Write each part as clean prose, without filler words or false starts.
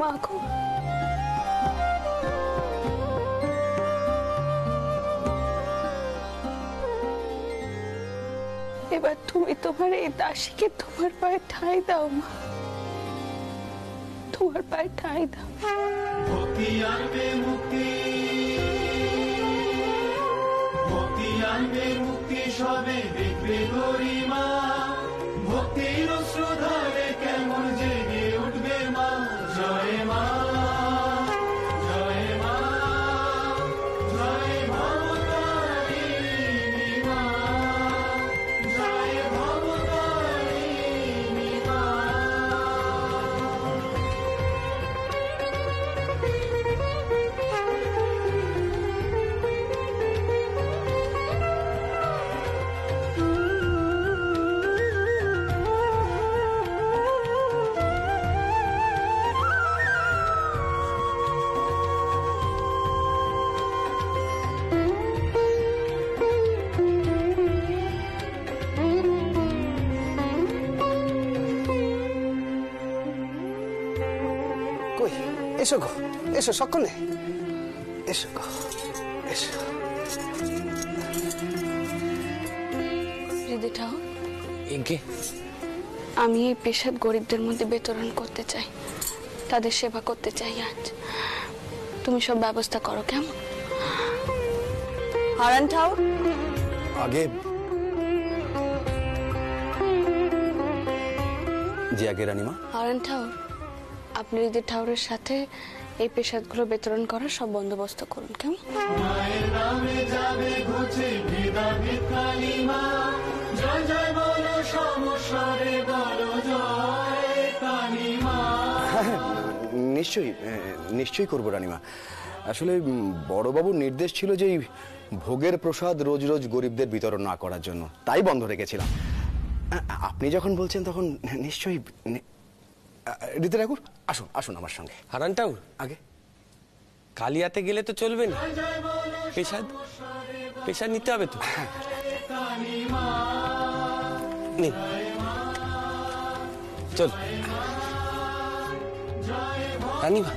মা গো, এবার তুমি তোমার এই দাসীকে তোমার পায়ে ঠাঁই দাও মা, তোমার পায়ে ঠাঁই দাও। ভক্তি আনবে মুক্তি, ভক্তি আনবে মুক্তি, সবে দেখবে গরিমা। ভক্তির শ্রদ্ধারে কেমন জেগে উঠবে মা। জয় মা, জয় মা, জয় ভবতারিণী মা, জয় ভবতারিণী মা। এসো গো, এসো সকলে, এসো গো, এসো। হৃদয় ঠাকুর, আমি এই পেশাদ গরিবদের মধ্যে বিতরণ করতে চাই, তাদের সেবা করতে চাই। আজ তুমি সব ব্যবস্থা করো, কেমন? হারান ঠাকুর, আগে জি আগে রানীমা। হারান ঠাকুর, আপনি হৃদয় ঠাকুরের সাথে এই পেশাদগুলো বিতরণ করার সব বন্দোবস্ত করুন, কেমন? মায়ের নামে যাবে ঘুচে ভেদাভেদ কালিমা। জয় জয় বলো সমস্বরে, বলো জয় কালিমা। নিশ্চয়ই নিশ্চয়ই করবো রানীমা। আসলে বড়বাবুর নির্দেশ ছিল যে ভোগের প্রসাদ রোজ রোজ গরিবদের বিতরণ না করার জন্য, তাই বন্ধ রেখেছিলাম। আপনি যখন বলছেন তখন নিশ্চয়ই। হৃদয় ঠাকুর, আসুন আসুন আমার সঙ্গে। হারান ঠাকুর, আগে কালিয়াতে গেলে তো চলবে না, পেশাদ পেশাদ নিতে হবে তো। নিন, চল রানীমা।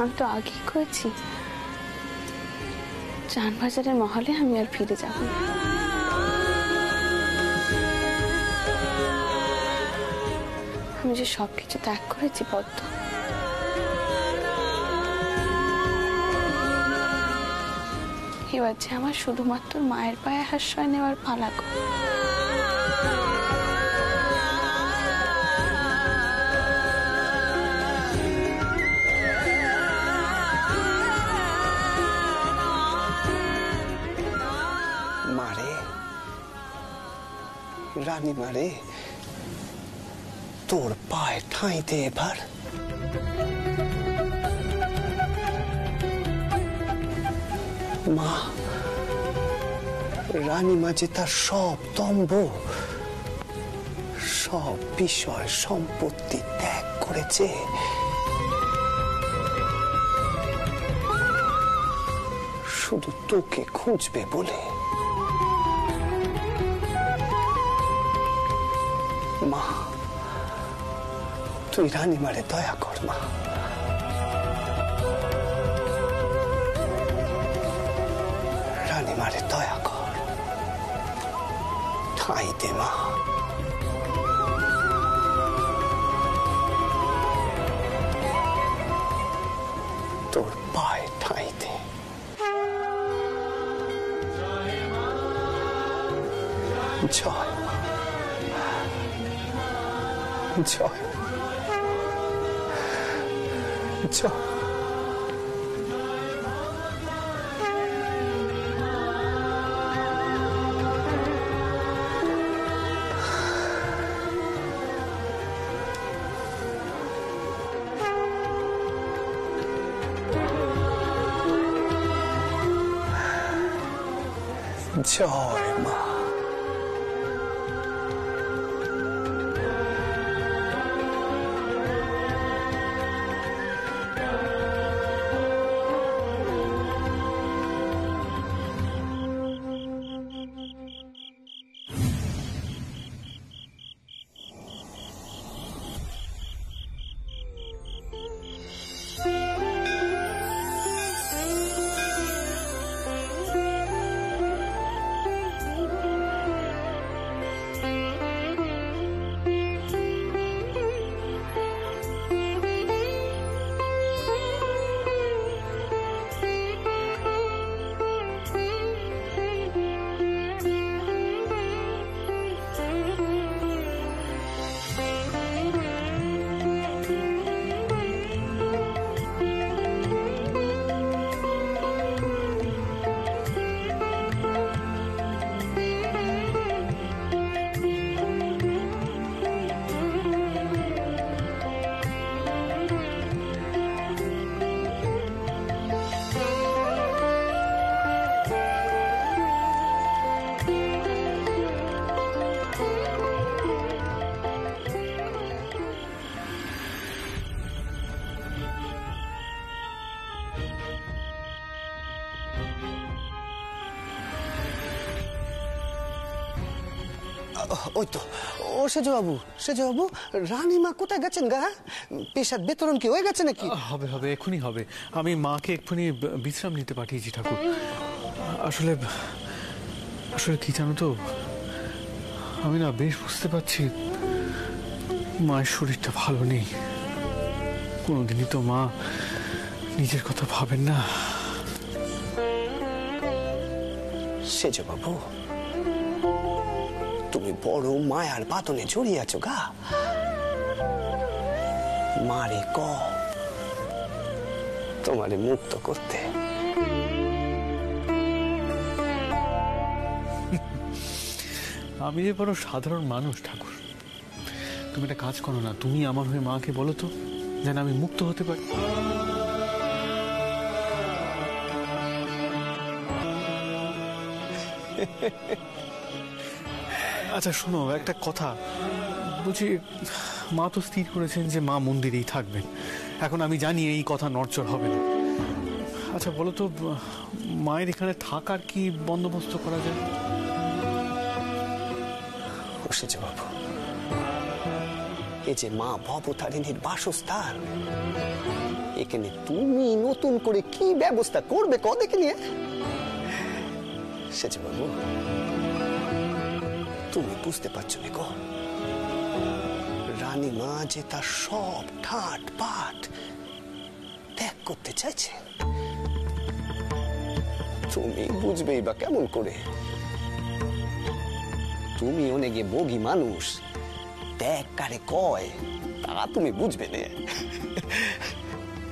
আমি তো আগেই করেছি, চানবাজারের মহলে আমি আর ফিরে যাব না। আমি যে সবকিছু ত্যাগ করেছি পদ্ম, এবার যে আমার শুধুমাত্র মায়ের পায়ে আশ্রয় নেওয়ার পালা গো। রানীমা রে, তোর পায়ে ঠাঁই দে এবার। মা, রানীমা যে তার সব দম্ভ, সব বিষয় সম্পত্তি ত্যাগ করেছে, শুধু তোকে খুঁজবে বলে। মা, তুই রানীমারে দয়া কর মা। রানীমারে দয়া কর, ঠাঁই দে মা। তোর পায়ে ঠাঁই দে। জয় মা, জয় জয় জয় মা। ওই তো ও সেজবাবু, সেজবাবু রানীমা কোথায় গেছেন গা? পেশার বিতরণ কি হয়ে গেছে নাকি? হবে হবে, এক্ষুনি হবে। আমি মাকে এক্ষুনি বিশ্রাম নিতে পাঠিয়েছি ঠাকুর। আসলে আসলে কি জানো তো, আমি না বেশ বুঝতে পারছি মায়ের শরীরটা ভালো নেই। কোনোদিনই তো মা নিজের কথা ভাবেন না। সেজবাবু, তুমি বড় মায়ার বাঁধনে জড়িয়ে আছো গা। মারে ক তোমারে মুক্ত করতে। আমি যে বড় সাধারণ মানুষ ঠাকুর। তুমি একটা কাজ করো না, তুমি আমার হয়ে মাকে বলো তো, যেন আমি মুক্ত হতে পারি। আচ্ছা শোনো, একটা কথা বলছি, মা তো স্থির করেছেন যে মা মন্দিরেই থাকবেন। এখন আমি জানি এই কথা নড়চড় হবে না। আচ্ছা বলো তো, মায়ের এখানে থাকার কি বন্দোবস্ত করা যায়? বাবু, এই যে মা ভবতারিণীর বাসস্থান, এখানে তুমি নতুন করে কি ব্যবস্থা করবে কদেকে নিয়ে? সেজবাবু, তুমি বুঝতে পারছো না গো, রানীমা যে তার সব ঠাট পাট ত্যাগ করতে চাইছে। তুমি বুঝবেই বা কেমন করে? তুমি অনেকে বগি মানুষ, ত্যাগ কারে কয় তা তুমি বুঝবে না।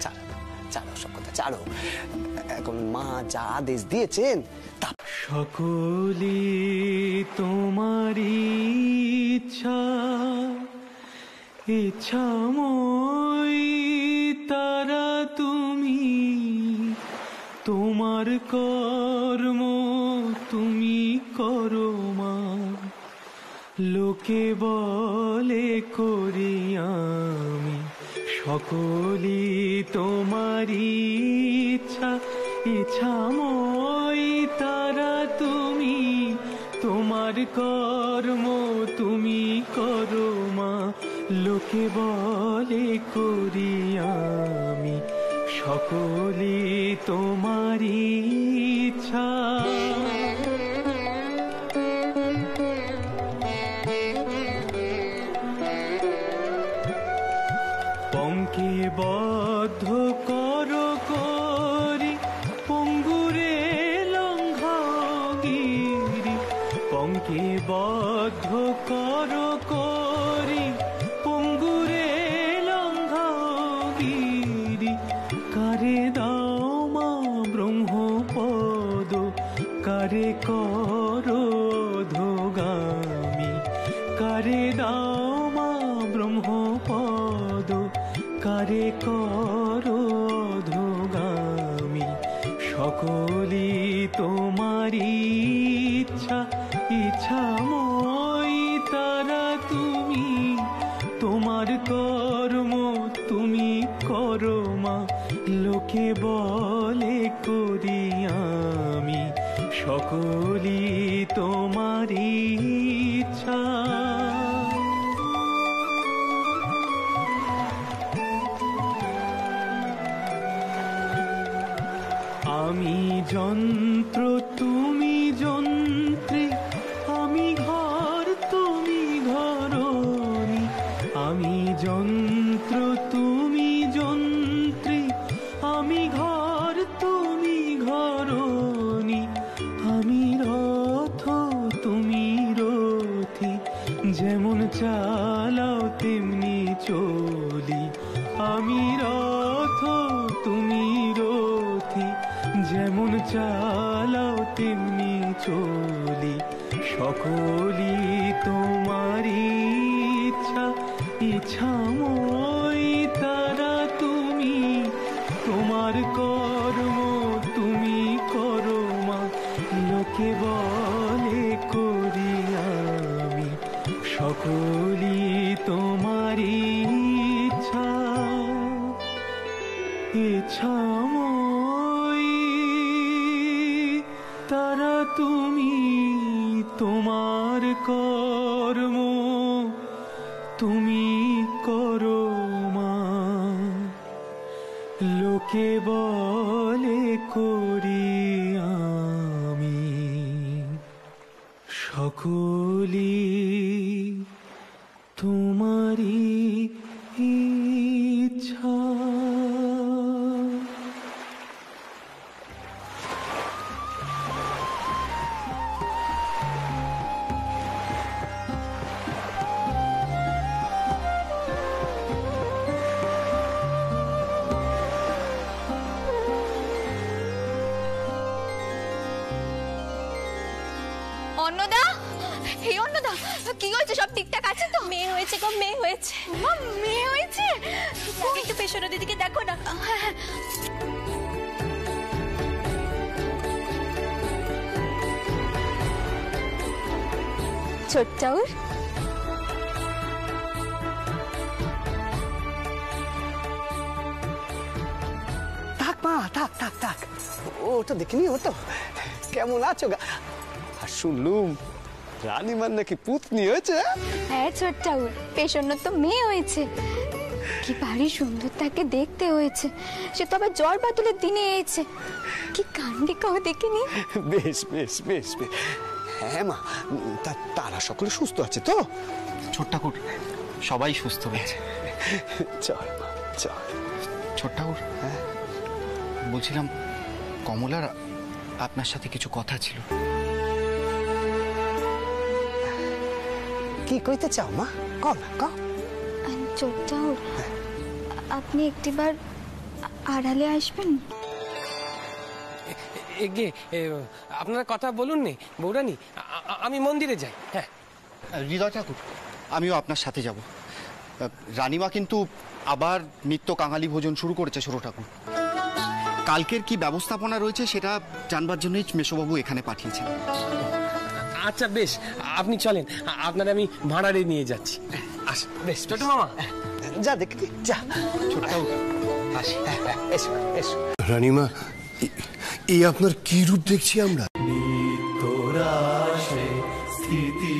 ছাড়ো ছাড়ো, সব কথা ছাড়ো। এখন মা যা আদেশ দিয়েছেন তা। সকলি তোমারই ইচ্ছা, ইচ্ছাময় তারা তুমি, তোমার কর্ম তুমি করো মা। লোকে বলে করি আমি, সকলি তোমারই ইচ্ছা, ইচ্ছাময় তারা তুমি, তোমার কর্ম তুমি করো মা। লোকে বলে করি আমি, সকলি তোমারই ইচ্ছা। পঙ্কে বদ্ধ করো করি, পঙ্গুরে লঙ্ঘগিরি। পঙ্কে বদ্ধ করো করি, পঙ্গুরে কারে করো অধোগামী, কারে দাও মা ব্রহ্মপদ, কারে করো অধোগামী। সকলি তোমারি ইচ্ছা, ইচ্ছাময় তারা তুমি, তোমার কর্ম তুমি করো মা। লোকে বলে করি আমি, সকলি তোমারি ইচ্ছা। আমি যন্ত্র তুমি যন্ত্রী, আমি ঘর তুমি ঘরণী। আমি যন্ত্র তুমি যন্ত্রী, আমি ঘর তুমি ঘরণী। আমি রথ তুমি রথী, যেমন চালাও তেমনি চলি। আমি রথ তুমি রথী, যেমন চালাও তেমনি চলি। সকলি তোমারি ইচ্ছা, ইচ্ছাময় তারা তুমি, তোমার কর্ম তুমি করো মা। লোকে বলে করি আমি, সকলি তোমারি ইচ্ছা, ইচ্ছাময় তারা তুমি, তোমার কর্ম তুমি করো মা। লোকে বলে করি আমি, সকলি তোমারি ইচ্ছা। অন্নদা, এই অন্নদা, কি হয়েছে? সব ঠিকঠাক আছে তো? মেয়ে হয়েছে গো, মেয়ে হয়েছে। মা, মেয়ে হয়েছে? একটু পেছনের দিদিকে দেখো না। ছোট্টাউর, থাক মা, থাক থাক থাক, ওটা দেখিনি। ও তো কেমন আছো গা? আর শুনলুম রানীমার নাকি পুতনি হয়েছে। হ্যাঁ ছোট্টাউর, পেছনের তো মেয়ে হয়েছে। কি ভারী সুন্দর তাকে দেখতে হয়েছে। সে তো আবার জ্বর বাদলের দিনে এসেছে। কি কাণ্ডে কাউ দেখিনি। বেশ বেশ বেশ বেশ। হ্যাঁ মা, তারা সকলে সুস্থ আছে তো? ছোট্টাকুর সবাই সুস্থ হয়েছে। চল মা চল। ছোট্টাকুর, হ্যাঁ বলছিলাম কমলার আপনার সাথে কিছু কথা ছিল। কি কইতে চাও মা? কও না, কও। ছোট্টাউর, আপনি একটিবার আড়ালে আসবেন? এগে আপনার কথা বলুন নে বৌরানী, আমি মন্দিরে যাই। হ্যাঁ হৃদয় ঠাকুর, আমিও আপনার সাথে যাব। রানীমা কিন্তু আবার নিত্য কাঙালি ভোজন শুরু করেছে ছোট ঠাকুর। কালকের কি ব্যবস্থাপনা রয়েছে সেটা জানবার জন্যই মেশোবাবু এখানে পাঠিয়েছেন। আচ্ছা বেশ, আপনি চলেন, আপনার আমি ভাড়ারে নিয়ে যাচ্ছি। আচ্ছা বেশ ছোট মামা, যা দেখি যা। ছোট ঠাকুর আসি। এসো এসো। রানীমা, এই আপনার কি রূপ দেখছি আমরা? নিত্যরাশে স্থিতি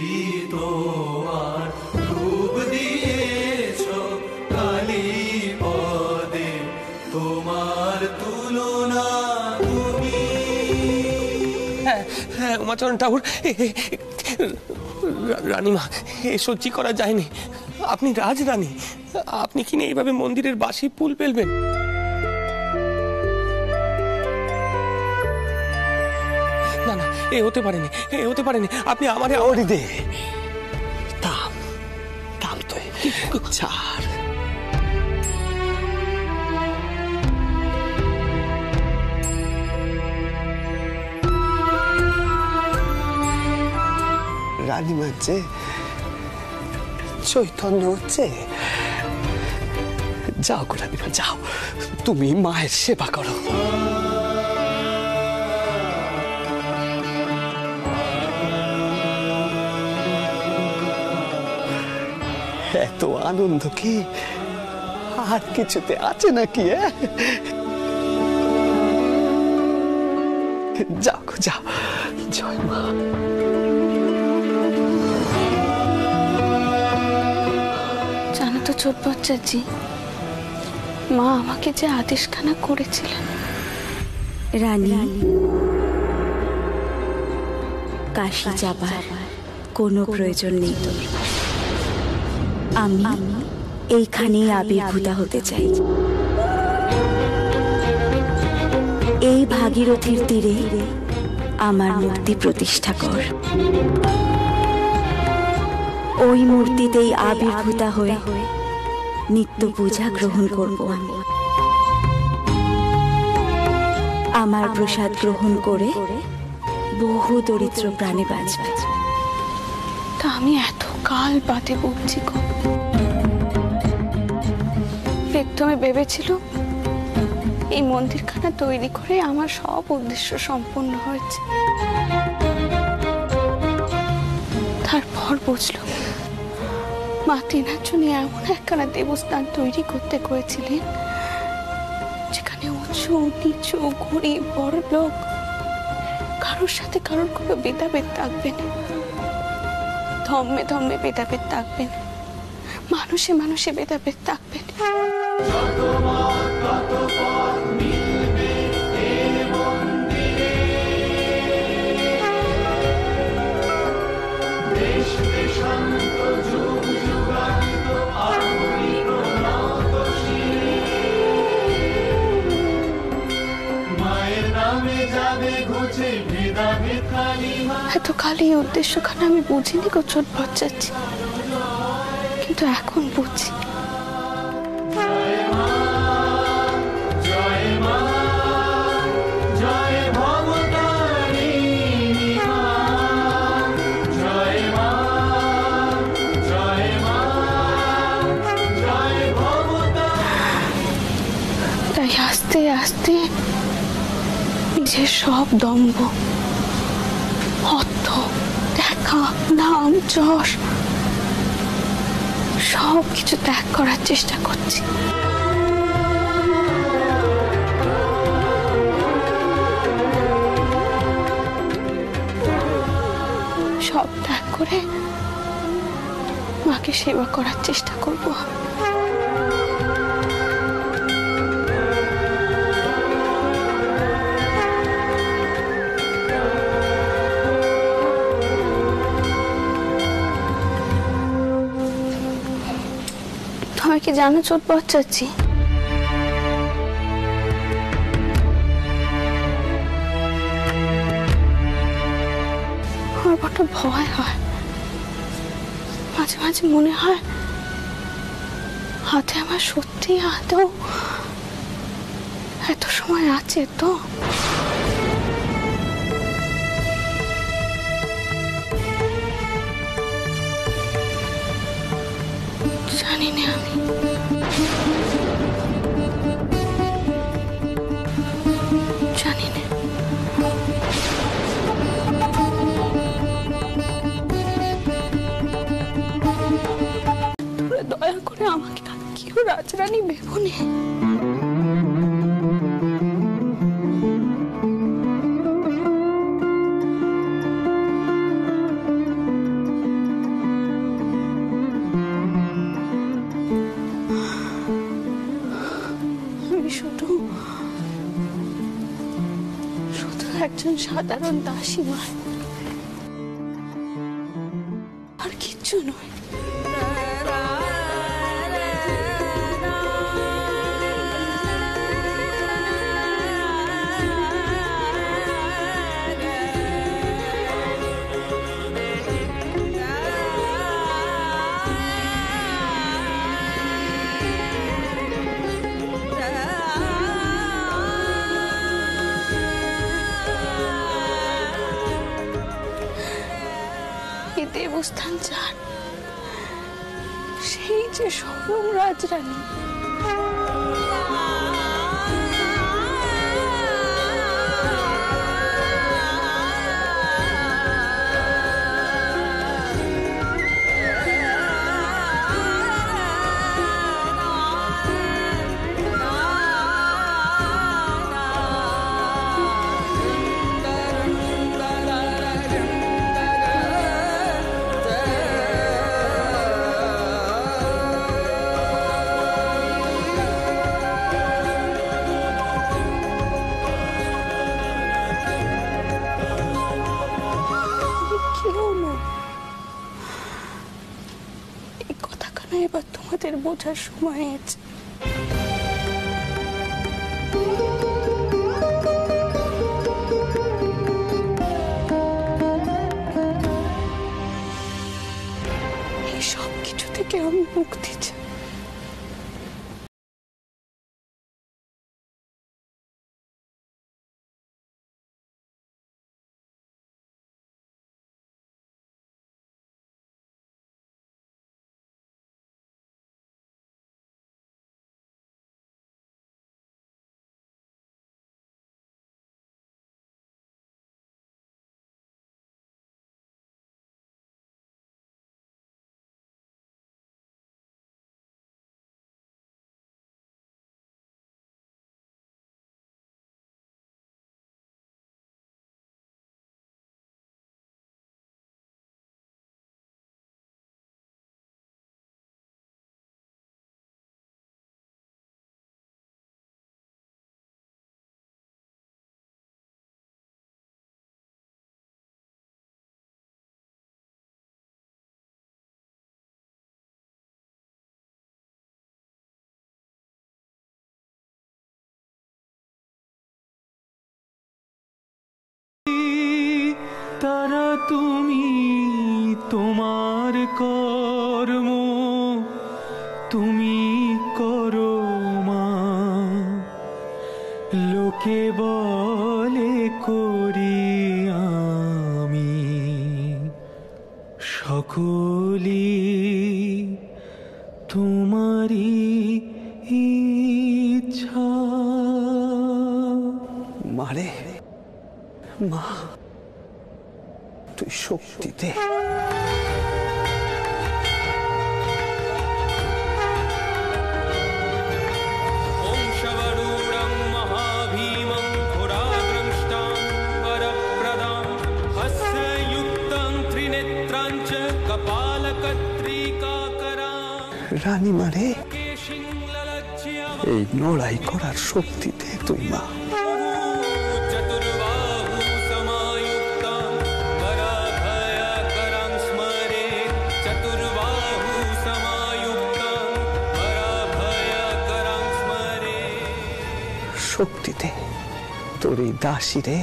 তোমার, রূপ দিয়েছ কালী পদে, তোমার তুলনা তুমি। হ্যাঁ হ্যাঁ উমাচরণ ঠাকুর, রানীমা এ সহ্য করা যায়নি। আপনি রাজরানী, আপনি কি না এইভাবে মন্দিরের বাসি ফুল ফেলবেন? না না, এ হতে পারেনি, এ হতে পারেনি। আপনি আমারে ওরে দে থাম, থাম তুই, ছাড়। রানীমার যে চৈতন্য হচ্ছে। যাও গো রানীমা, যাও, তুমি মায়ের সেবা করো। এত আনন্দ কি আর কিছুতে আছে নাকি? যাও গো, যাও। জয় মা। জানো তো ছোট বাচ্চাজি, মা আমাকে যে আদেশখানা করেছিলেন, রানী, কাশি যাবার কোনো প্রয়োজন নেই তোর। আমি এইখানেই আবির্ভূতা হতে চাই। এই ভাগীরথীর তীরে আমার মূর্তি প্রতিষ্ঠা কর। ওই মূর্তিতেই আবির্ভূতা হয়ে নিত্য পূজা গ্রহণ করব আমি। আমার প্রসাদ গ্রহণ করে বহু দরিদ্র প্রাণে বাঁচবে। তা আমি এত কাল বাদে বলছি গো। প্রথমে ভেবেছিল এই মন্দিরখানা তৈরি করে আমার সব উদ্দেশ্য সম্পূর্ণ হয়েছে। তারপর বুঝলো মা তেনার জন্য এমন একখানা দেবস্থান তৈরি করতে করেছিলেন যেখানে উঁচু নিচু গরিব বড় লোক কারোর সাথে কারোর কোনো ভেদাভেদ থাকবে না, ধর্মে ধর্মে ভেদাভেদ থাকবে না, মানুষে মানুষে ভেদাভেদ থাকবে না। এত কালি উদ্দেশ্যখানে আমি বুঝিনি গো ছোট বাচ্চাচ্ছি, কিন্তু এখন বুঝি। তাই আস্তে আস্তে নিজের সব দম্ভ, অর্থ, দেখা, নাম, যশ সব কিছু ত্যাগ করার চেষ্টা করছি। সব ত্যাগ করে মাকে সেবা করার চেষ্টা করব। তুমি কি জানো ছোট বাচ্চাচ্ছি, আমার বড় ভয় হয়। মাঝে মাঝে মনে হয় হাতে আমার সত্যি আদৌ এত সময় আছে তো। জানি না আমি, জানি না। দয়া করে আমাকে আর কেউ রাজরানী ভেবো না। আমি শুধু একজন সাধারণ দাসী নয়, আর কিচ্ছু নয়। দেবস্থান যান সেই যে স্বয়ং রাজরানী। এবার তোমাদের বোঝার সময় হয়েছে। এই সব কিছু থেকে আমি মুক্তি চাই। তারা তুমি তোমার কর্ম তুমি করো মা, লোকে বলে করি আমি সকলি তোমারই ইচ্ছা। মারে মা, তুই শক্তি দে। রানী মারে এই লড়াই করার শক্তি দে তুই মা। শক্তি দে তোর এই দাসী রে,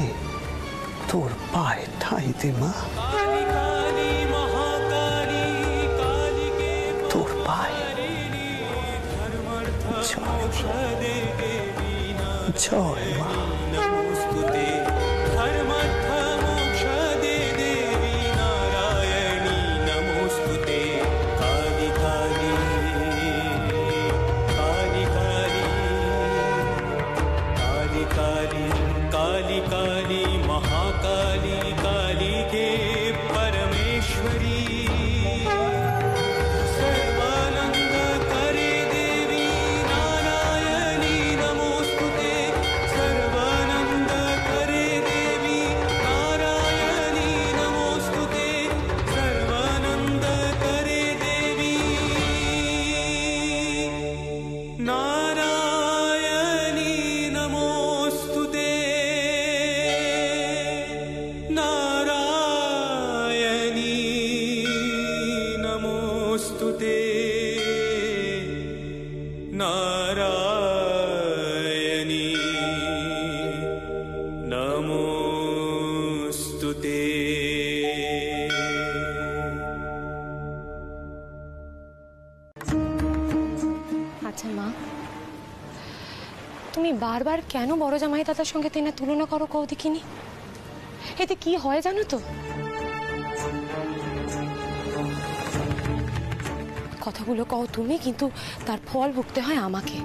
তোর পায়ে ঠাঁই দে মা, তোর পায়ে। জয় মা। काली काली महाकाली काली के परमेश्वरी सर्वानंद करे देवी नारायणी नमोस्तुते। सर्वानंद करे देवी नारायणी नमोस्तुते। सर्वानंद करे देवी नारायणी नमोस्तुते। नारायणी नमोस्तुते। नारायणी नमोस्तुते। আচ্ছা মা, তুমি বারবার কেন বড় জামাই দাদার সঙ্গে তেনা তুলনা করো কও দেখিনি? এতে কি হয় জানো তো? কথাগুলো কও তুমি, কিন্তু তার ফল ভুগতে হয় আমাকে।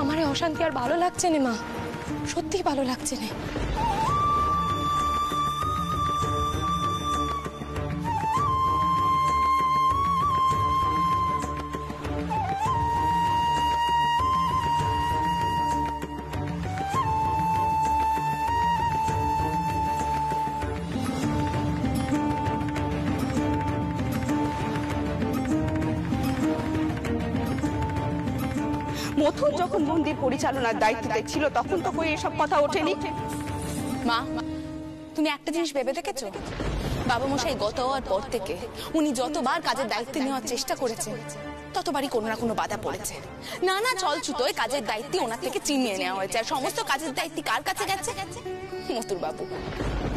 আমার এই অশান্তি আর ভালো লাগছে না মা, সত্যিই ভালো লাগছে না। মথুর যখন মন্দির পরিচালনার দায়িত্বে ছিল তখন তো কই এসব কথা ওঠেনি। মা, তুমি একটা জিনিস ভেবে দেখেছো? বাবা মশাই গত হওয়ার পর থেকে উনি যতবার কাজের দায়িত্ব নেওয়ার চেষ্টা করেছেন ততবারই কোনো না কোনো বাধা পড়েছে। নানা ছলছুতোয় কাজের দায়িত্ব ওনার থেকে চিনিয়ে নেওয়া হয়েছে, আর সমস্ত কাজের দায়িত্ব কার কাছে গেছে? মথুর বাবু।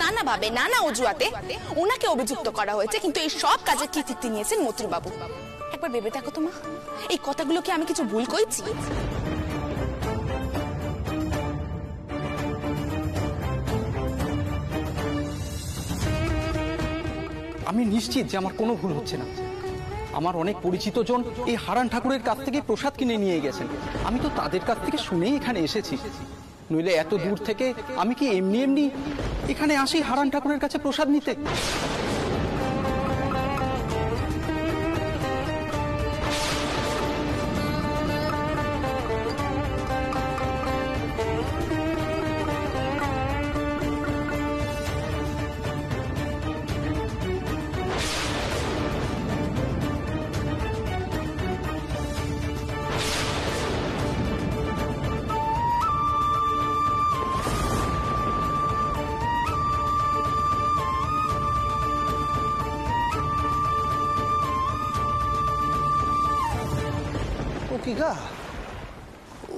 নানা ভাবে নানা অজুহাতে ওনাকে অভিযুক্ত করা হয়েছে, কিন্তু এই সব কাজের কৃতিত্ব নিয়েছেন মথুর বাবু। একবার ভেবে দেখো তো মা, এই কথাগুলো কি আমি কিছু ভুল কইছি? আমি নিশ্চিত যে আমার কোনো ভুল হচ্ছে না। আমার অনেক পরিচিত জন এই হারান ঠাকুরের কাছ থেকে প্রসাদ কিনে নিয়ে গেছেন, আমি তো তাদের কাছ থেকে শুনেই এখানে এসেছি। নইলে এত দূর থেকে আমি কি এমনি এমনি এখানে আসি হারান ঠাকুরের কাছে প্রসাদ নিতে?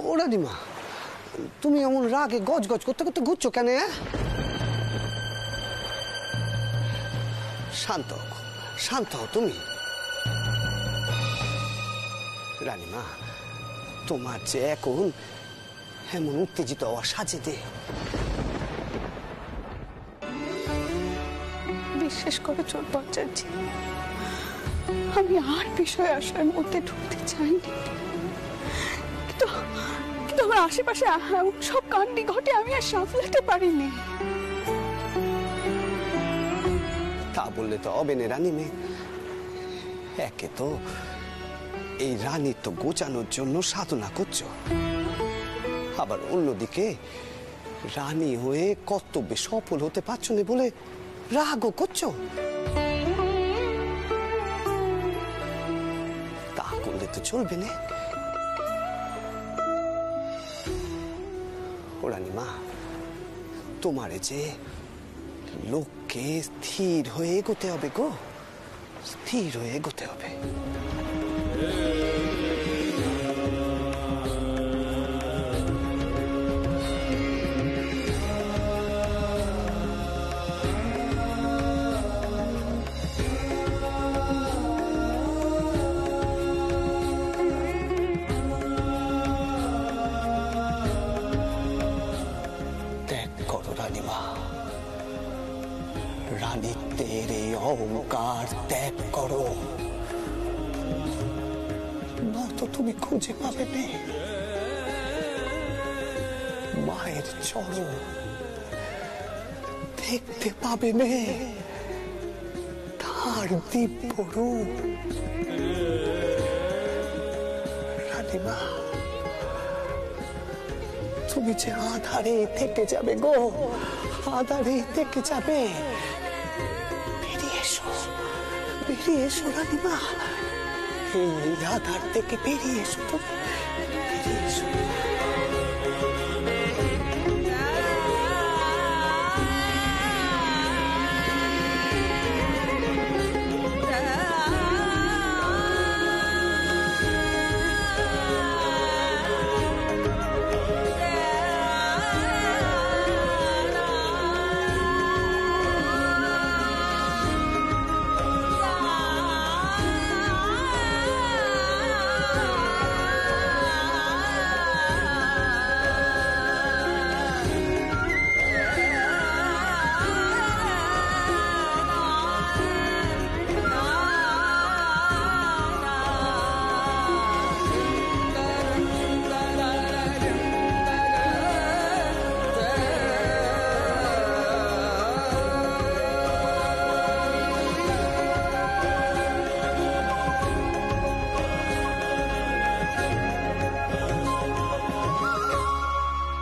ও রানীমা, তুমি এমন রাগে গজ গজ করতে করতে ঘুরছো কেন? শান্ত শান্ত হও তুমি। রানীমা, তোমার যে এখন এমন উত্তেজিত হওয়া সাজে দে। বিশ্বাস করে চোর বাচ্চাচ্ছি, আমি আর বিষয় আশয়ের মধ্যে ঢুকতে চাইনি, কিন্তু আমার আশেপাশে সব কাণ্ডি ঘটে আমি আর সামলাতে পারিনি। তা বললে তো হবে না রানী মেয়ে। একে তো এই রানীর তো গোচানোর জন্য সাধনা করছো, আবার অন্যদিকে রানী হয়ে কর্তব্যে সফল হতে পারছো না বলে রাগও করছো। তা করলে তো চলবে না। ও রানীমা, তোমারে যে লোককে স্থির হয়ে এগোতে হবে গো, স্থির হয়ে এগোতে হবে। রানীত্বের এই অহংকার ত্যাগ করো, নয়তো তুমি খুঁজে পাবে না মায়ের চরণ, দেখতে পাবে না তার দিব্য রূপ। রানীমা, তুমি যে আধারে থেকে যাবে গো, আধারে থেকে যাবে। বেরিয়ে এসো রানীমা, এই আধার থেকে বেরিয়ে এসো তুমি।